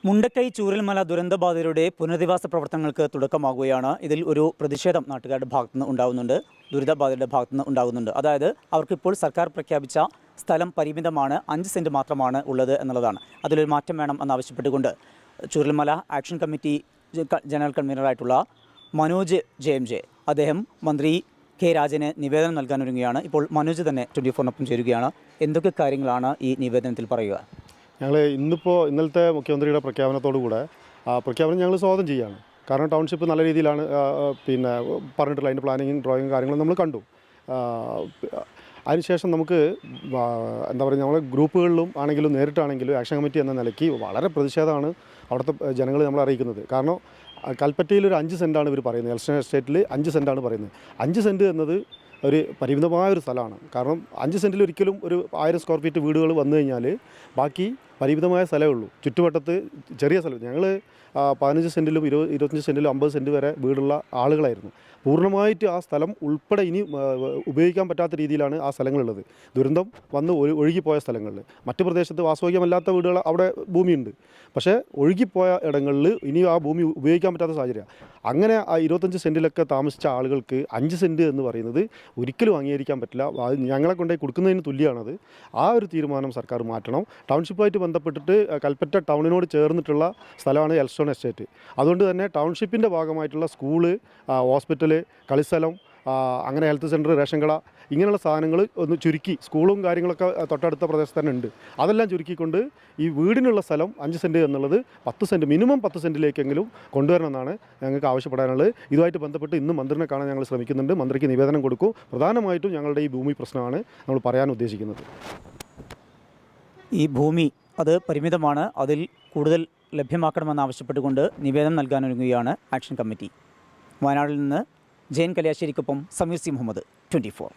മുണ്ടക്കൈ ചൂരൽമല ദുരന്തബാധിതരുടെ പുനരധിവാസ പ്രവർത്തനങ്ങൾക്ക് തുടക്കമാകുകയാണ്. ഇതിൽ ഒരു പ്രതിഷേധം നാട്ടുകാരുടെ ഭാഗത്തുനിന്ന് ഉണ്ടാകുന്നുണ്ട്, ദുരിതബാധിതരുടെ ഭാഗത്തുനിന്ന് ഉണ്ടാകുന്നുണ്ട്. അതായത് അവർക്കിപ്പോൾ സർക്കാർ പ്രഖ്യാപിച്ച സ്ഥലം പരിമിതമാണ്, 5 സെൻറ്റ് മാത്രമാണ് ഉള്ളത് എന്നുള്ളതാണ്. അതിലൊരു മാറ്റം വേണം എന്നാവശ്യപ്പെട്ടുകൊണ്ട് ചൂരൽമല ആക്ഷൻ കമ്മിറ്റി ജനറൽ കൺവീനറായിട്ടുള്ള മനോജ് JMJ അദ്ദേഹം മന്ത്രി കെ രാജന് നിവേദനം നൽകാനൊരുങ്ങുകയാണ്. ഇപ്പോൾ മനോജ് തന്നെ 24-നൊപ്പം ചേരുകയാണ്. എന്തൊക്കെ കാര്യങ്ങളാണ് ഈ നിവേദനത്തിൽ പറയുക? ഞങ്ങൾ ഇന്നലത്തെ മുഖ്യമന്ത്രിയുടെ പ്രഖ്യാപനത്തോടുകൂടെ പ്രഖ്യാപനം ഞങ്ങൾ സ്വാഗതം ചെയ്യുകയാണ്. കാരണം ടൗൺഷിപ്പ് നല്ല രീതിയിലാണ് പറഞ്ഞിട്ടുള്ള അതിൻ്റെ പ്ലാനിങ്ങും ഡ്രോയിങ്ങും കാര്യങ്ങളും നമ്മൾ കണ്ടു. അതിനുശേഷം നമുക്ക് എന്താ പറയുക, നമ്മളെ ഗ്രൂപ്പുകളിലും ആണെങ്കിലും നേരിട്ടാണെങ്കിലും ആക്ഷൻ കമ്മിറ്റി എന്ന നിലയ്ക്ക് വളരെ പ്രതിഷേധമാണ് അവിടുത്തെ ജനങ്ങൾ നമ്മളെ അറിയിക്കുന്നത്. കാരണം കൽപ്പറ്റയിൽ ഒരു 5 സെൻറ്റാണ് ഇവർ പറയുന്നത്, എൽസ്റ്റൺ എസ്റ്റേറ്റിൽ 5 സെൻറ്റാണ് പറയുന്നത്. 5 സെൻറ്റ് എന്നത് ഒരു പരിമിതമായൊരു സ്ഥലമാണ്. കാരണം 5 സെൻറ്റിൽ ഒരിക്കലും ഒരു 1000 സ്ക്വയർ ഫീറ്റ് വീടുകൾ വന്നു കഴിഞ്ഞാൽ ബാക്കി പരിമിതമായ സ്ഥലമേ ഉള്ളൂ. ചുറ്റുവട്ടത്ത് ചെറിയ സ്ഥലം. ഞങ്ങൾ 15 സെൻറ്റിലും 25 സെൻറ്റിലും 50 സെൻറ്റ് വരെ വീടുള്ള ആളുകളായിരുന്നു. പൂർണ്ണമായിട്ട് ആ സ്ഥലം ഉൾപ്പെടെ ഇനി ഉപയോഗിക്കാൻ പറ്റാത്ത രീതിയിലാണ് ആ സ്ഥലങ്ങളുള്ളത്. ദുരന്തം വന്ന് ഒഴുകിപ്പോയ സ്ഥലങ്ങളിൽ മറ്റു പ്രദേശത്ത് വാസയോഗ്യമല്ലാത്ത വീടുകൾ അവിടെ ഭൂമിയുണ്ട്. പക്ഷേ ഒഴുകിപ്പോയ ഇടങ്ങളിൽ ഇനി ആ ഭൂമി ഉപയോഗിക്കാൻ പറ്റാത്ത സാഹചര്യമാണ്. അങ്ങനെ ആ 25 സെൻറ്റിലൊക്കെ താമസിച്ച ആളുകൾക്ക് 5 സെൻറ്റ് എന്ന് പറയുന്നത് ഒരിക്കലും അംഗീകരിക്കാൻ പറ്റില്ല. അത് ഞങ്ങളെ കൊണ്ടുപോയി കൊടുക്കുന്നതിന് തുല്യമാണത്. ആ ഒരു തീരുമാനം സർക്കാർ മാറ്റണം. ടൗൺഷിപ്പുമായിട്ട് ബന്ധപ്പെട്ടിട്ട് കൽപ്പറ്റ ടൗണിനോട് ചേർന്നിട്ടുള്ള സ്ഥലമാണ് എൽസ്റ്റൺ എസ്റ്റേറ്റ്. അതുകൊണ്ട് തന്നെ ടൗൺഷിപ്പിൻ്റെ ഭാഗമായിട്ടുള്ള സ്കൂള്, ഹോസ്പിറ്റൽ, കളിസ്ഥലം, അങ്ങനെ ഹെൽത്ത് സെൻറ്റർ, റേഷൻ കട, ഇങ്ങനെയുള്ള സാധനങ്ങൾ ഒന്ന് ചുരുക്കി, സ്കൂളും കാര്യങ്ങളൊക്കെ തൊട്ടടുത്ത പ്രദേശത്ത് തന്നെ ഉണ്ട്. അതെല്ലാം ചുരുക്കിക്കൊണ്ട് ഈ വീടിനുള്ള സ്ഥലം 5 സെൻറ്റ് എന്നുള്ളത് 10 സെൻറ്റ്, മിനിമം 10 സെൻറ്റിലേക്കെങ്കിലും കൊണ്ടുവരണമെന്നാണ് ഞങ്ങൾക്ക് ആവശ്യപ്പെടാനുള്ളത്. ഇതുമായിട്ട് ബന്ധപ്പെട്ട് ഇന്ന് മന്ത്രിനെ കാണാൻ ഞങ്ങൾ ശ്രമിക്കുന്നുണ്ട്. മന്ത്രിക്ക് നിവേദനം കൊടുക്കും. പ്രധാനമായിട്ടും ഞങ്ങളുടെ ഈ ഭൂമി പ്രശ്നമാണ് നമ്മൾ പറയാൻ ഉദ്ദേശിക്കുന്നത്. ഈ ഭൂമി അത് പരിമിതമാണ്, അതിൽ കൂടുതൽ ലഭ്യമാക്കണമെന്നാവശ്യപ്പെട്ടുകൊണ്ട് നിവേദനം നൽകാനൊരുങ്ങുകയാണ് ആക്ഷൻ കമ്മിറ്റി. വയനാട്ടിൽ നിന്ന് ജയൻ കല്യാശ്ശേരിക്കൊപ്പം സമീർ സി മുഹമ്മദ്, 24.